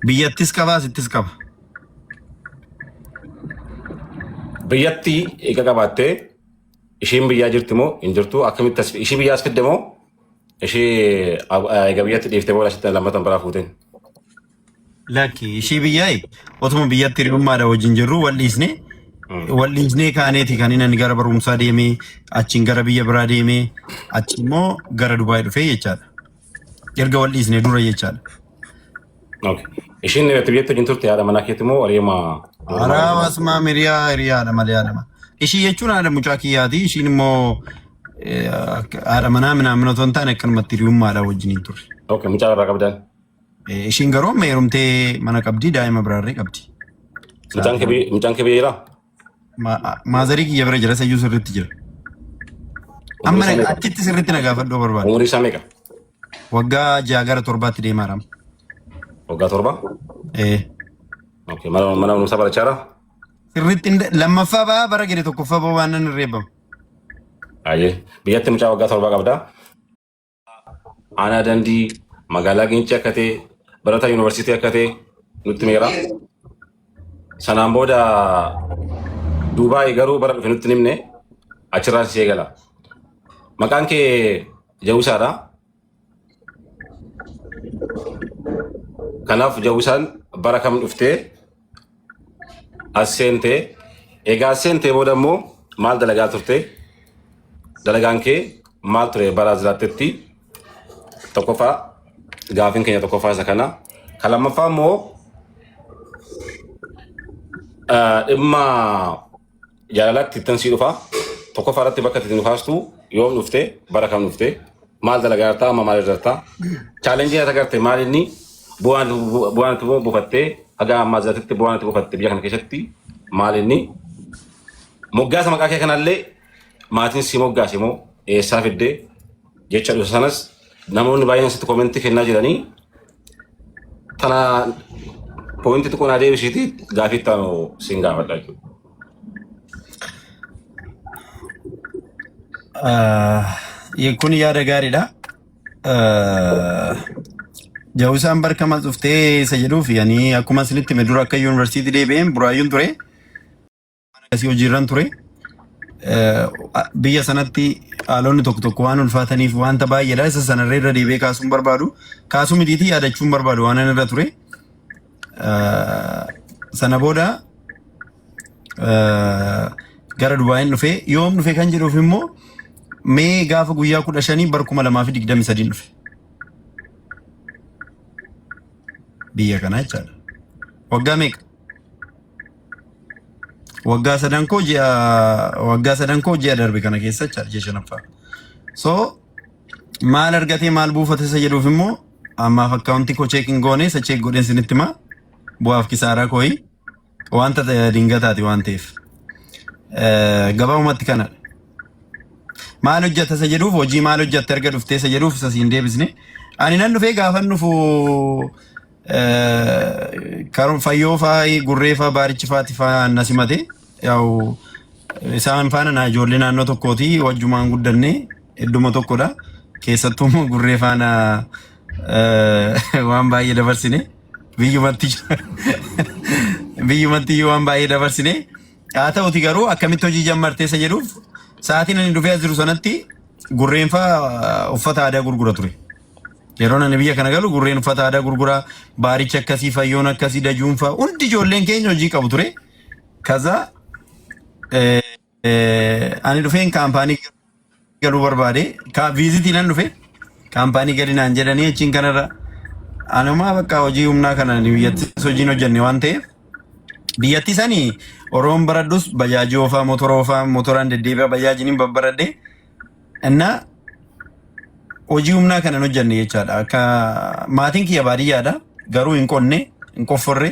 Biyyattis qabaa sittis qaba. Biyyatti eega qabaattee ishiin biyyaa jirti moo hin jirtu akkamitti ishii biyyaas fidde moo ishii eega biyyatti dhiiftee booda asitti lammatan biraa fuuteen. Lakki ishii biyyaa otuma biyyatti hiriyummaadha wajjin jirru wal'isnee kaaneeti kan inni gara barumsaa deemee achiin gara biyya biraa deemee achi immoo gara Dubaay dhufee jechaadha. Erga wal'isnee dura jechaadha. Ishiin biyyatti wajjin turte haadha manaa keetti moo wareema? Arawas hiriyaadha malee haadhama. Ishii jechuun haadha mucaa kiyyaati. Ishiin immoo haadha manaa minamina otoo hin taane akkanumatti hiriyummaadha wajjin turre. Mucaa irraa qabdaan? Ishiin garuu amma heerumtee mana qabdi daa'ima biraarree qabdi. Mucaan kee biyyeeraa? Maazarii kiyya bira jira sayyuu sirriitti jira. Amma achitti sirriitti na gaafadhuu barbaada. Umurii isaa meeqa? Waggaa 6 gara 7tti deemaa jira. Waggaa 7? Mana barumsaa barachaa jira? Sirriitti lammaffaa ba'aa bara gede tokkoffaa ba'aa waan nan irreebbamu. Biyyatti mucaa waggaa 7 qabdaa? Aanaa Dandii magaalaa Gincii akka ta'e barataa yuunivarsiitii akka ta'e nutti meera. Sanaan booda Duubaay garuu bara dhufe nutti nimne achirraan si eegala. Maqaan kee Jawusaadha. Kanaaf Jawusaan bara kam dhuftee as seentee egaa as seentee booda immoo maal dalagaa turte? Dalagaan kee maal ture bara jiraattetti? Tokkoffaa gaafin keenya tokkoffaa isa kana. Kan lammaffaa immoo dhimma jaalalatti ittiin sii dhufa. Tokkoffaa irratti bakka ittiin dhufaastu yoom dhufte bara kam dhufte maal dalagaa jirta amma maal irratti chaalenjii ati agarte maal inni bu'aan itti buufattee haga ammaa jiraatitti bu'aan itti buufatte biyya kana keessatti maal inni moggaasa maqaa kee kanallee maatiin si moggaase moo eessaa fiddee jecha dhufa sanas namoonni baay'een asitti koomentii kennaa jiranii tana poointii xiqqoo naa deebisiiti gaafii itti aanu siin gaafadha jechuudha. Kun yaada gaariidha. Jawusaan barka maal dhuftee isa jedhuuf yani akkuma isinitti hime dura akka yuunivarsiitii deebi'een buraayyuun ture. Asii hojiirran ture. Biyya sanatti haalonni tokko tokko waan ulfaataniif wanta baay'eedha. Isa sanarra irra deebi'ee kaasuun barbaadu. Kaasuu mitiitii yaadachuun barbaadu waan irra ture. Sana booda gara Dubaayin dhufee yoom dhufe kan jedhuuf immoo mee gaafa guyyaa 15 bara 2023 dhufe. Biyya kana jechaadha. Waggaa meeqa? Waggaa sadan koo ji'a darbe kana keessa jechaadha ji'a shanaffaa. So maal argatee maal buufate isa jedhuuf immoo ammaaf akkaawuntii koo cheekin goone isa cheek godheen sinitti himaa bu'aaf kisaaraa kooyi wanta dingataati waan ta'eef. Gabaabumatti kanadha. Maal hojjata isa jedhuuf hojii maal hojjatte erga dhuftee isa jedhuuf isa siin deebisne. Ani nan dhufee gaafa dhufu karoon fayyoo fa'aa gurree fa'aa baarichi fa'aati fa'aa na simate yaa'u isaan faana na ijoollee naannoo tokkooti wajjumaan guddanne idduma tokkodha. Keessattuu gurree faana waan baay'ee dabarsine biyyumatti waan baay'ee dabarsine. Haa ta'uti garuu akkamitti hojii jammartee isa jedhuuf sa'aatiin ani dhufee as jiru sanatti gurreen fa'aa uffata aadaa gurgura ture. Yeroo ani biyya kana galu gurreen uffata aadaa gurgura baarichi akkasii fayyoon akkasii dajuun fa'aa hundi ijoolleen keenya hojii qabu ture. Kaza ani dhufeen kaampaanii galuu barbaade viizitii nan dhufe kaampaanii gadi naan jedhanii achiin kanarra anumaa bakka hojii humnaa kana biyyattis hojiin hojjenne waan ta'eef biyyatti sanii Oromoon baradhus bajaajii oofaa motoraan deddeebi'a bajaajiin babbaradde እና hojii humnaa kana hojjenne jechaadha. Akka maatiin kiyya baadiyyaadha garuu hin qonne hin qofforre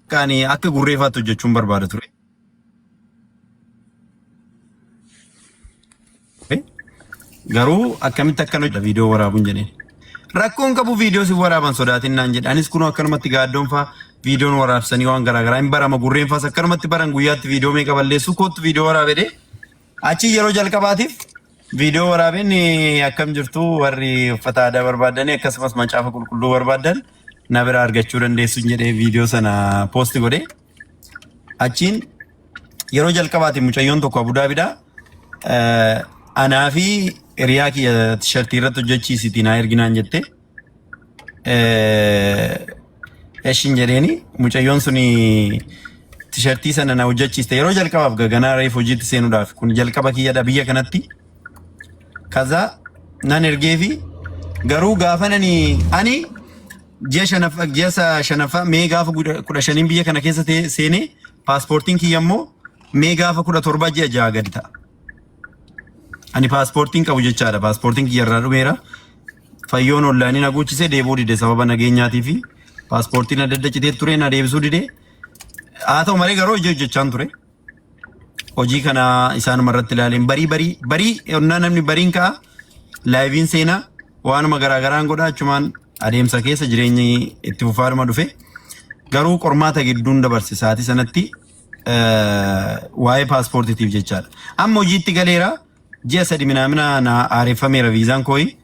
kan akka gurreefaatti hojjechuun barbaada ture. Garuu akkamitti akkan hojjeta viidiyoo waraabuun jedheen. Rakkoon qabu viidiyoo si waraaban sodaatin naan jedhe. Anis kunoo akkanumatti gaaddoon fa'aa viidiyoon waraabsanii waan garaagaraa hin barama gurreen fa'aas akkanumatti baran guyyaatti viidiyoo meeqa balleessu kootu viidiyoo waraabedhe. Achi yeroo jalqabaatiif Viidiyoo waraabeen akkam jirtu warri uffata aadaa barbaadanii akkasumas macaafa qulqulluu barbaadan na bira argachuu dandeessu jedhee viidiyoo sana poosti godhe. Achiin yeroo jalqabaati mucayyoon tokko Abu Dhaabiidha. Anaa fi hiriyaa kiyya tishartii irratti hojjechiisitii naa erginaan jette. Eshin jedheeni mucayyoon suni tishartii sana na hojjechiiste yeroo jalqabaaf gaganaa reef hojiitti seenuudhaaf kun jalqaba kiyyadha biyya kanatti. Kaza nan ergeefi garuu gaafa ani ji'a shanaffaa mee gaafa 15 biyya kana keessa seenee paaspoortiin kiyya immoo mee gaafa 17 ji'a 6 gadi ta'a. Ani paaspoortiin qabu jechaadha. Paaspoortiin kiyya irraa dhumeera. Fayyoon onlaayinii na guuchisee deebuu dide sababa nageenyaatii fi paaspoortiin adda adda citee ture na deebisuu dide. Haa ta'u malee garuu hojii hojjechaan ture. Hojii kana isaanuma irratti ilaaleen barii onnaa namni bariin ka'a laayiviin seenaa waanuma garaagaraan godha achumaan adeemsa keessa jireenyi itti fufaadhuma dhufe garuu qormaata gidduun dabarse sa'aatii sanatti waa'ee paaspoortiitiif jechaadha. Amma hojiitti galeera ji'a 3 minaamina na aareeffameera viizaan kooyi.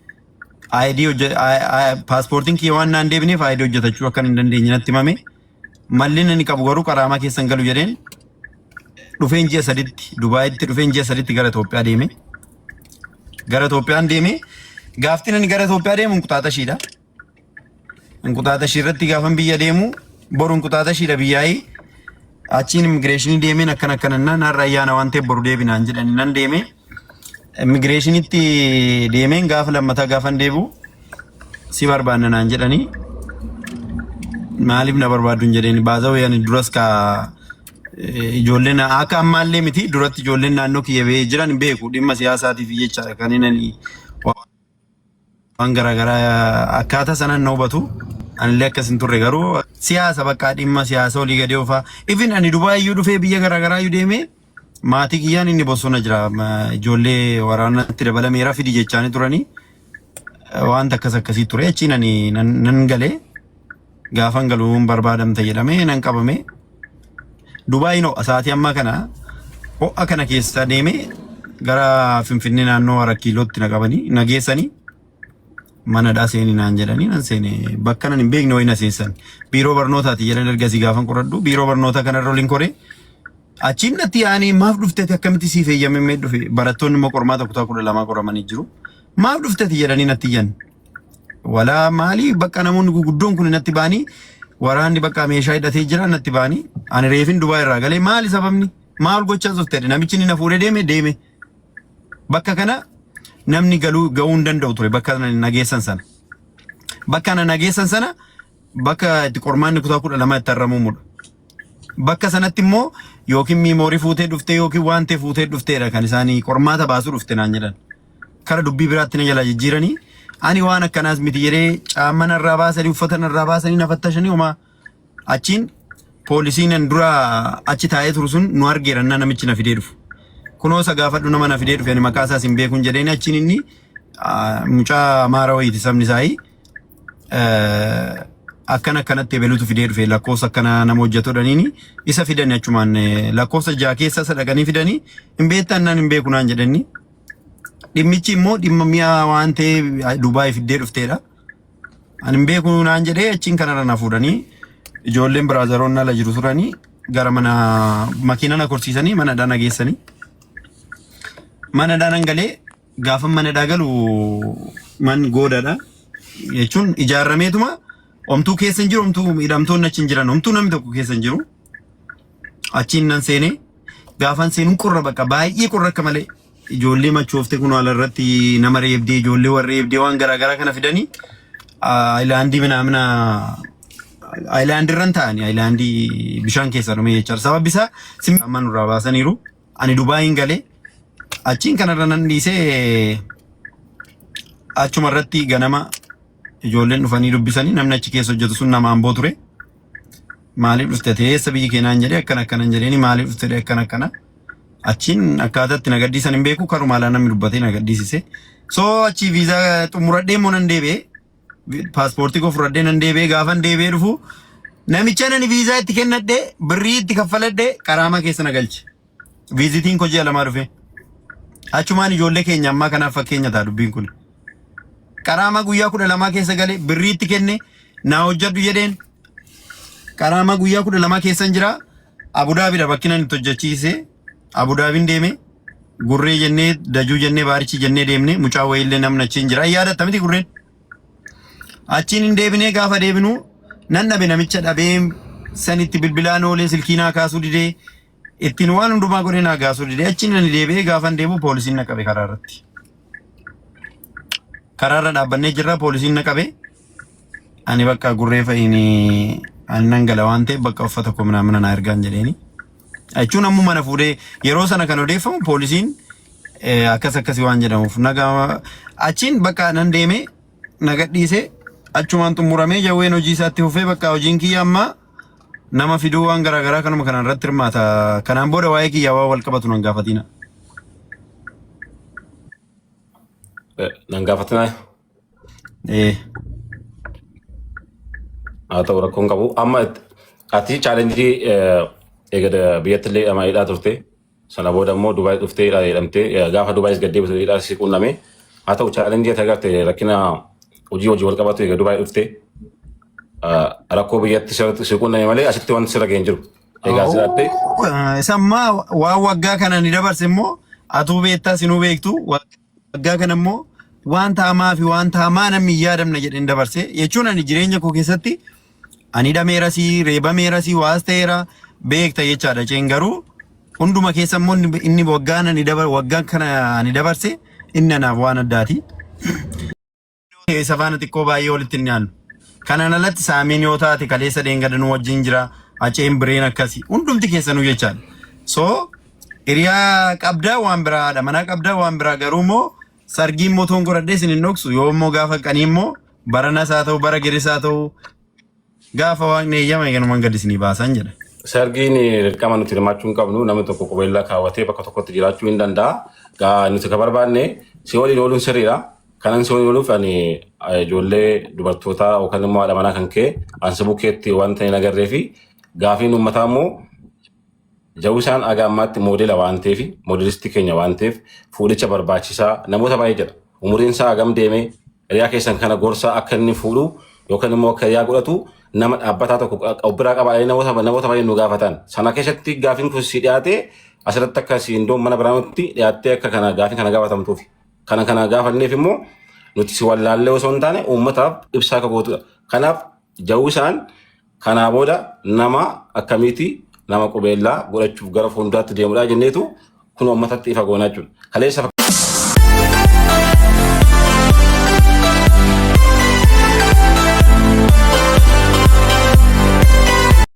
Paaspoortiin kiyya waan naan deebineef aayidii hojjetachuu akka hin dandeenye natti himame. Malli inni qabu garuu qaraamaa keessan galu jedheen dhufeen ji'a 3tti Dubaayitti dhufeen ji'a 3tti gara Itoophiyaa deeme. Gara Itoophiyaan deeme gaaftiin inni gara Itoophiyaa deemu Inqutaatashidha. Inqutaatashii irratti gaafan biyya deemu boru Inqutaatashidha biyyaa'ii achiin immigireeshinii deemeen akkanannaa narra ayyaana waan ta'eef boru deebinaan jedhanii nan deeme. Immigireeshinitti deemeen gaafa lammataa gaafan deebu si barbaanna naan jedhanii maaliif na barbaaddu jedhanii baazawee ani duras ka ijoolleen akka ammaallee miti duratti ijoolleen naannoo kiyya jiran hin beeku dhimma siyaasaatiif jechaadha kan inni waan garaagaraa akkaataa sanaan na hubatu anillee akkas hin turre garuu siyaasa bakka dhimma siyaasa olii gadi oofaa ifin ani Dubaayiyyuu dhufee biyya garaagaraa deemee maatii kiyyaan inni bosona jira ijoollee waraanatti dabalameera fidi jechaanii turanii wanta akkasii ture achiin ani nan galee gaafan galuun barbaadamta jedhamee nan qabame. Dubaayino sa'aatii ammaa kana ho'a kana keessa deemee gara Finfinnee naannoo Arakkiilootti na qabanii na geessanii manadhaa seenii naan jedhanii nan seene bakka nan hin beekne wayii na seensan biiroo barnootaati jedhan ergasii gaafan qoradhu biiroo barnoota kanarra waliin koree achiin natti yaa'anii maaf dhufteeti akkamitti siif eeyyamamee dhufe barattoonni immoo qormaata kutaa 12 qoramanii jiru maaf dhufteeti jedhanii natti iyyan walaa maalii bakka namoonni guguddoon kun natti ba'anii waraanni bakka meeshaa hidhatee jira natti ba'anii ani reefin Dubaay irraa galee maali sababni maal gochaa turte namichi ni na fuudhee deeme bakka kana namni ga'uu hin danda'u ture bakka nageessan sana bakka nageessan sana bakka itti qormaanni kutaa 12 itti arramumudha bakka sanatti immoo yookiin miimoorii fuutee dhuftee yookiin waan ta'e fuutee dhufteedha kan isaanii qormaata baasuu dhufte naan jedhan kara dubbii biraatti na jala jijjiiranii ani waan akkanaas miti jedhee caamman irraa baasanii uffatan irraa baasanii na fattashanii homaa achiin poolisiin dura achi taa'ee turu sun nu argeerannaa namichi na fidee dhufu. Kunoo isa gaafadhu nama na fidee dhufe ani maqaa isaas hin beekun jedheen achiin inni mucaa Amaara wayiiti sabni isaanii akkanatti beelutu fidee dhufe lakkoofsa akkana nama hojjetodhaniini isa fidanii achumaan lakkoofsa 6 keessa isa dhaqanii fidanii hin beektan naan hin beeku naan jedhanii. Dhimmichi immoo dhimma mi'a waan ta'e Dubaay fiddee dhufteedha. Ani hin beeku naan jedhee achiin kanarra na fuudhanii ijoolleen biraazaroonni ala jiru turanii gara mana makiina na korsiisanii manadhaa na geessanii. Manadhaa nan galee gaafa manadhaa galu man goodaadha jechuun ijaarameetuma omtuu keessa hin jiru omtuu hidhamtoonni achi hin jiran omtuu namni tokko keessa hin jiru. Achiin nan seenee gaafan seenuun qorra bakka baay'ee qorra akka malee. Ijoollee machoofte kun alarratti nama reebdee ijoollee warra reebdee waan garaagaraa kana fidanii aayilaandii minaamina aayilaandii irran ta'anii aayilaandii bishaan keessa dhume jechaadha. Sababni isaa simma nurraa baasaniiru ani Dubaayin galee achiin kanarra nan dhiisee achuma irratti ganama ijoolleen dhufanii dubbisanii namni achi keessa hojjetu sun nama Amboo ture. Maaliif dhufte eessa biyyi keenyaan jedhee akkanan jedheeni maaliif dhufte akkana achiin akkaataatti na gaddiisan hin beeku karuma alaa namni dubbatee na gaddisiise. So achi viizaa xumuradhee immoo nan deebi'ee paaspoortii koo fudhadhee nan deebi'ee gaafan deebi'ee dhufu namicha nani viizaa itti kennadhee birrii itti kaffaladhee qaraamaa keessa na galche. Viizitiin koo ji'a 2 dhufe. achumaan ijoollee keenya ammaa kanaaf fakkeenya ta'a dubbiin kun. Karaama guyyaa 12 keessa galee birriitti kenne naa hojjedhu jedheen karaama guyyaa 12 keessa jira Abudaabiidha bakki nan itti hojjechiise Abudaabiin deeme gurree jennee dajuu jennee baarichi jennee deemne mucaa wayiillee namni achiin jira yaadatta miti gurreen achiin hin deebinee gaafa deebinu nan dhabe namicha dhabee sanitti bilbilaan oolee silkiinaa kaasuu didee ittiin waan hundumaa godhee naa kaasuu didee achiin nan deebi'ee gaafan deemu poolisiin na qabe karaa irratti. Karaarra dhaabbannee jirra poolisiin na qabe ani bakka gurree fa'iini ani nan gala waan ta'eef bakka uffata koo mana naa ergaan jedheeni. Achuun ammoo mana fuudhee yeroo sana kan odeeffamu poolisiin akkasii waan jedhamuuf nagaa achiin bakka nan deeme nagadhiise achumaan xumuramee jawween hojii isaatti hufee bakka hojiin kiyya amma nama fiduu waan garaagaraa kanuma kanaan irratti hirmaata kanaan booda waa'ee kiyyaa waan wal qabatu nan gaafatina. Nan gaafatina. Haa ta'u rakkoon qabu amma ati chaalenjii eegada biyyattillee amaayidhaa turte sana booda immoo Dubaay dhuftee jedhamte gaafa Dubaayis gaddeebitee si qunname haa ta'u chaalenjii ati agarte rakkina hojii wal qabatu eega Dubaay dhuftee rakkoo biyyatti si qunname malee asitti wanti sirra ga'een jiru. Egaa siraatte. Isammaa waan waggaa kana ni dabarse immoo atuu beektaa sinuu beektu waggaa kana immoo waan taamaa fi waan taamaa namni yaadamna jedheen dabarse jechuun ani jireenya koo keessatti ani dhameerasii reebameerasii waas ta'eera beekta jechaadha ceen garuu hunduma keessa immoo inni waggaa kana ni dabarse inni anaaf waan addaati. Safaana xiqqoo baay'ee walitti hin nyaannu. Kanaan alatti saamiin yoo taate kaleessa deengadanuu wajjin jira aceen bireen akkasii hundumti keessanuu jechaadha. So hiriyaa qabdaa waan biraadha manaa qabdaa waan biraa garuu immoo sargiin mootoon godhadhee isin hin dhoksu yoo immoo gaafa qanii immoo baranas haa ta'u bara geris haa ta'u gaafa waaqni eeyyama eeganumaan gadi isinii baasan jedha. Sargiin dirqama nuti hirmaachuu hin qabnu namni tokko qubeellaa kaawwatee bakka tokkotti jiraachuu hin danda'a. Nuti kan barbaanne si waliin ooluun sirriidha. Kanan si waliin ooluuf ani ijoollee dubartootaa yookaan immoo haadha manaa kan kee ansi bukkeetti wanta hin agarree fi gaafiin uummataa immoo jawwisaan aga ammaatti moodela waan ta'eef moodelistii keenya waan ta'eef fuudhicha barbaachisaa namoota baay'ee jedha. Umuriin isaa hagam deemee hiriyaa keessan kana gorsaa akka inni fuudhu yookaan immoo akka hiriyaa godhatu nama dhaabbataa tokko biraa qabaa'ee namoota baay'ee nu gaafatan. Sana keessatti gaafiin kun si dhiyaate asirratti akka si indoon mana biraanutti dhiyaattee akka kana gaafiin kana gaafatamtuuf. Kana gaafanneef immoo nuti si wallaallee osoo hin taane uummataaf ibsaa akka gootudha. Kanaaf jawwisaan kanaa booda nama akkamiiti nama qubeellaa godhachuuf gara fuulduraatti deemudha jenneetu kun uummatatti ifa goonaa jechuudha.